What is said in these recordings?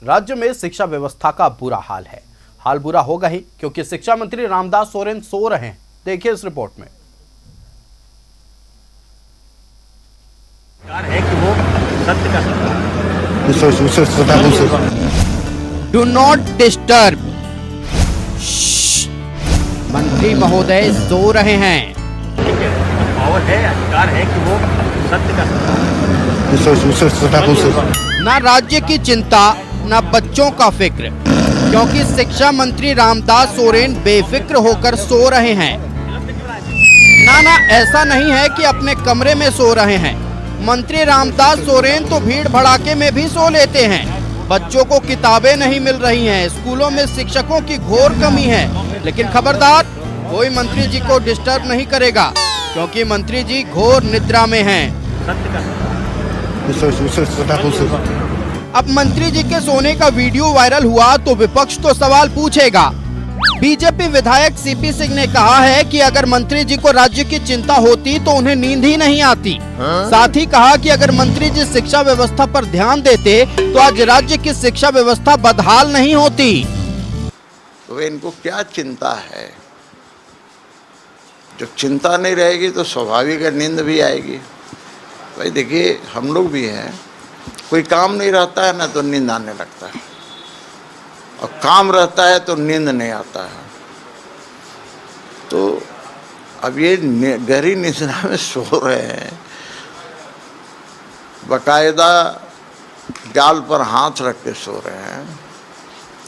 राज्य में शिक्षा व्यवस्था का बुरा हाल है। हाल बुरा होगा ही क्योंकि शिक्षा मंत्री रामदास सोरेन सो रहे हैं। देखिए इस रिपोर्ट में। है कि वो सत्य का डू नॉट डिस्टर्ब। मंत्री महोदय सो रहे हैं। पावर है, अधिकार है कि वो सत्य का ना राज्य की चिंता ना बच्चों का फिक्र, क्योंकि शिक्षा मंत्री रामदास सोरेन बेफिक्र होकर सो रहे हैं। ना ऐसा नहीं है कि अपने कमरे में सो रहे हैं। मंत्री रामदास सोरेन तो भीड़ भड़ाके में भी सो लेते हैं। बच्चों को किताबें नहीं मिल रही हैं, स्कूलों में शिक्षकों की घोर कमी है, लेकिन खबरदार कोई मंत्री जी को डिस्टर्ब नहीं करेगा, क्योंकि मंत्री जी घोर निद्रा में हैं। अब मंत्री जी के सोने का वीडियो वायरल हुआ तो विपक्ष तो सवाल पूछेगा। बीजेपी विधायक सीपी सिंह ने कहा है कि अगर मंत्री जी को राज्य की चिंता होती तो उन्हें नींद ही नहीं आती। साथ ही कहा कि अगर मंत्री जी शिक्षा व्यवस्था पर ध्यान देते तो आज राज्य की शिक्षा व्यवस्था बदहाल नहीं होती। तो इनको क्या चिंता है? जब चिंता नहीं रहेगी तो स्वाभाविक है नींद भी आएगी। भाई देखिए, हम लोग भी हैं, कोई काम नहीं रहता है ना तो नींद आने लगता है, और काम रहता है तो नींद नहीं आता है। तो अब ये गहरी निद्रा में सो रहे हैं, बाकायदा गाल पर हाथ रख के सो रहे हैं।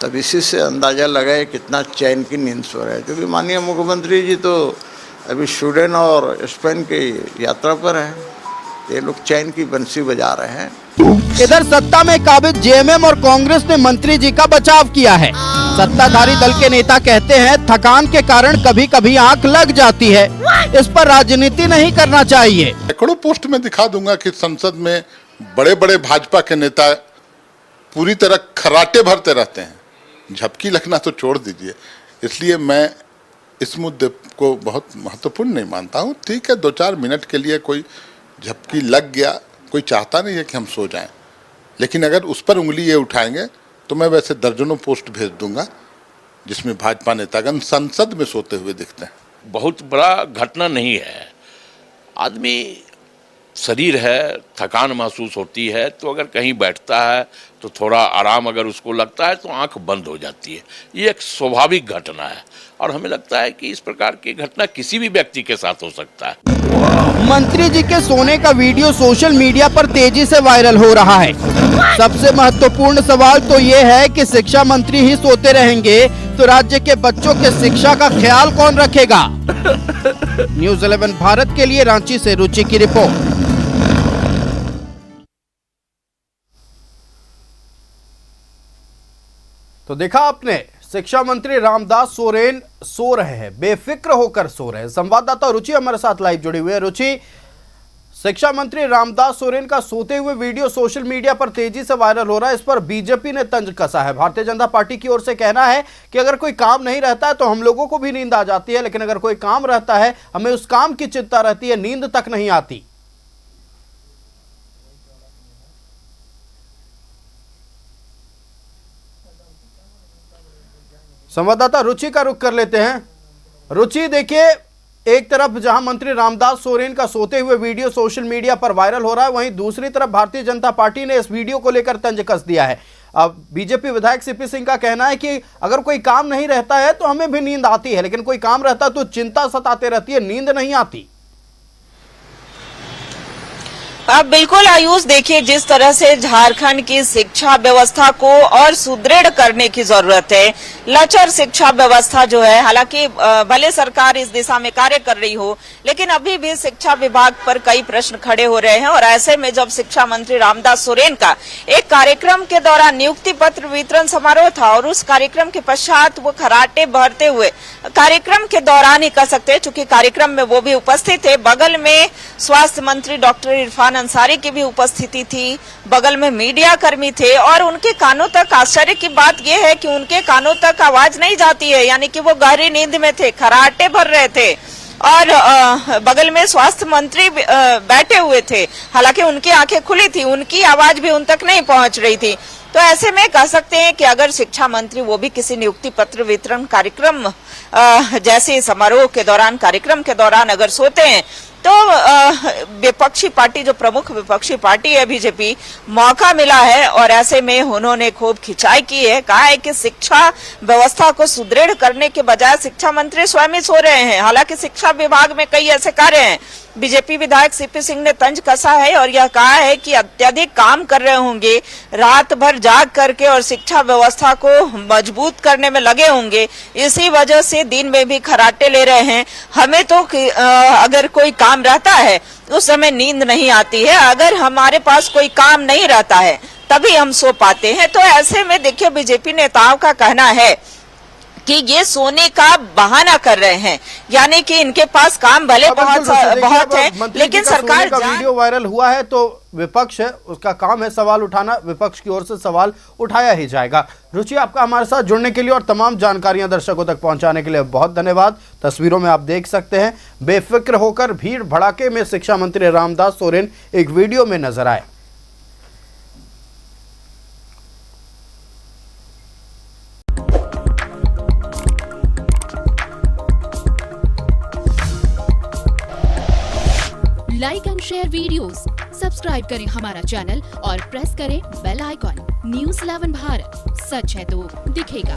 तब इसी से अंदाज़ा लगाए कितना चैन की नींद सो रहे हैं, क्योंकि माननीय मुख्यमंत्री जी तो अभी स्वीडन और स्पेन की यात्रा पर हैं। ये लोग चैन की बंसी बजा रहे हैं। इधर सत्ता में काबिज जेएमएम और कांग्रेस ने मंत्री जी का बचाव किया है। सत्ताधारी दल के नेता कहते हैं थकान के कारण कभी कभी आंख लग जाती है, इस पर राजनीति नहीं करना चाहिए। सैकड़ों पोस्ट में दिखा दूंगा कि संसद में बड़े बड़े भाजपा के नेता पूरी तरह खर्राटे भरते रहते हैं, झपकी लगना तो छोड़ दीजिए। इसलिए मैं इस मुद्दे को बहुत महत्वपूर्ण नहीं मानता हूँ। ठीक है, 2-4 मिनट के लिए कोई झपकी लग गया, कोई चाहता नहीं है कि हम सो जाएं, लेकिन अगर उस पर उंगली ये उठाएंगे तो मैं वैसे दर्जनों पोस्ट भेज दूंगा जिसमें भाजपा नेतागण संसद में सोते हुए दिखते हैं। बहुत बड़ा घटना नहीं है। आदमी शरीर है, थकान महसूस होती है, तो अगर कहीं बैठता है तो थोड़ा आराम अगर उसको लगता है तो आंख बंद हो जाती है। ये एक स्वाभाविक घटना है और हमें लगता है कि इस प्रकार की घटना किसी भी व्यक्ति के साथ हो सकता है। मंत्री जी के सोने का वीडियो सोशल मीडिया पर तेजी से वायरल हो रहा है। सबसे महत्वपूर्ण सवाल तो ये है कि शिक्षा मंत्री ही सोते रहेंगे तो राज्य के बच्चों के शिक्षा का ख्याल कौन रखेगा? न्यूज़ 11 भारत के लिए रांची से रुचि की रिपोर्ट। तो देखा आपने, शिक्षा मंत्री रामदास सोरेन सो रहे हैं, बेफिक्र होकर सो रहे हैं। संवाददाता रुचि हमारे साथ लाइव जुड़ी हुई है। रुचि, शिक्षा मंत्री रामदास सोरेन का सोते हुए वीडियो सोशल मीडिया पर तेजी से वायरल हो रहा है, इस पर बीजेपी ने तंज कसा है। भारतीय जनता पार्टी की ओर से कहना है कि अगर कोई काम नहीं रहता है तो हम लोगों को भी नींद आ जाती है, लेकिन अगर कोई काम रहता है हमें उस काम की चिंता रहती है, नींद तक नहीं आती। संवाददाता रुचि का रुख कर लेते हैं। रुचि, देखिए, एक तरफ जहां मंत्री रामदास सोरेन का सोते हुए वीडियो सोशल मीडिया पर वायरल हो रहा है, वहीं दूसरी तरफ भारतीय जनता पार्टी ने इस वीडियो को लेकर तंज कस दिया है। अब बीजेपी विधायक सीपी सिंह का कहना है कि अगर कोई काम नहीं रहता है तो हमें भी नींद आती है, लेकिन कोई काम रहता है तो चिंता सताते रहती है, नींद नहीं आती। अब बिल्कुल आयुष, देखिए जिस तरह से झारखंड की शिक्षा व्यवस्था को और सुदृढ़ करने की जरूरत है। लचर शिक्षा व्यवस्था जो है, हालांकि भले सरकार इस दिशा में कार्य कर रही हो, लेकिन अभी भी शिक्षा विभाग पर कई प्रश्न खड़े हो रहे हैं। और ऐसे में जब शिक्षा मंत्री रामदास सोरेन का एक कार्यक्रम के दौरान नियुक्ति पत्र वितरण समारोह था और उस कार्यक्रम के पश्चात वो खर्राटे भरते हुए कार्यक्रम के दौरान ही कह सकते हैं, चूंकि कार्यक्रम में वो भी उपस्थित थे, बगल में स्वास्थ्य मंत्री डॉक्टर इरफान अंसारी की भी उपस्थिति थी, बगल में मीडिया कर्मी थे और उनके कानों तक, आश्चर्य की बात यह है कि उनके कानों तक आवाज नहीं जाती है, यानी कि वो गहरी नींद में थे, खर्राटे भर रहे थे। और बगल में स्वास्थ्य मंत्री बैठे हुए थे, हालांकि उनकी आंखें खुली थी, उनकी आवाज भी उन तक नहीं पहुंच रही थी। तो ऐसे में कह सकते हैं कि अगर शिक्षा मंत्री वो भी किसी नियुक्ति पत्र वितरण कार्यक्रम जैसे समारोह के दौरान, कार्यक्रम के दौरान अगर सोते हैं तो विपक्षी पार्टी, जो प्रमुख विपक्षी पार्टी है बीजेपी, मौका मिला है और ऐसे में उन्होंने खूब खिंचाई की है। कहा है कि शिक्षा व्यवस्था को सुदृढ़ करने के बजाय शिक्षा मंत्री स्वयं ही सो रहे हैं। हालांकि शिक्षा विभाग में कई ऐसे कार्य हैं। बीजेपी विधायक सीपी सिंह ने तंज कसा है और यह कहा है कि अत्यधिक काम कर रहे होंगे, रात भर जाग करके और शिक्षा व्यवस्था को मजबूत करने में लगे होंगे, इसी वजह से दिन में भी खर्राटे ले रहे हैं। हमें तो अगर कोई काम रहता है उस समय नींद नहीं आती है, अगर हमारे पास कोई काम नहीं रहता है तभी हम सो पाते हैं। तो ऐसे में देखिए बीजेपी नेताओं का कहना है कि ये सोने का बहाना कर रहे हैं, यानी कि इनके पास काम भले बहुत है, लेकिन सरकार का वीडियो वायरल हुआ है तो विपक्ष है, उसका काम है सवाल उठाना, विपक्ष की ओर से सवाल उठाया ही जाएगा। रुचि, आपका हमारे साथ जुड़ने के लिए और तमाम जानकारियां दर्शकों तक पहुंचाने के लिए बहुत धन्यवाद। तस्वीरों में आप देख सकते हैं, बेफिक्र होकर भीड़ भड़ाके में शिक्षा मंत्री रामदास सोरेन एक वीडियो में नजर आए। Like and share videos, subscribe करें हमारा चैनल और प्रेस करें बेल आइकॉन। न्यूज़ 11 भारत, सच है तो दिखेगा।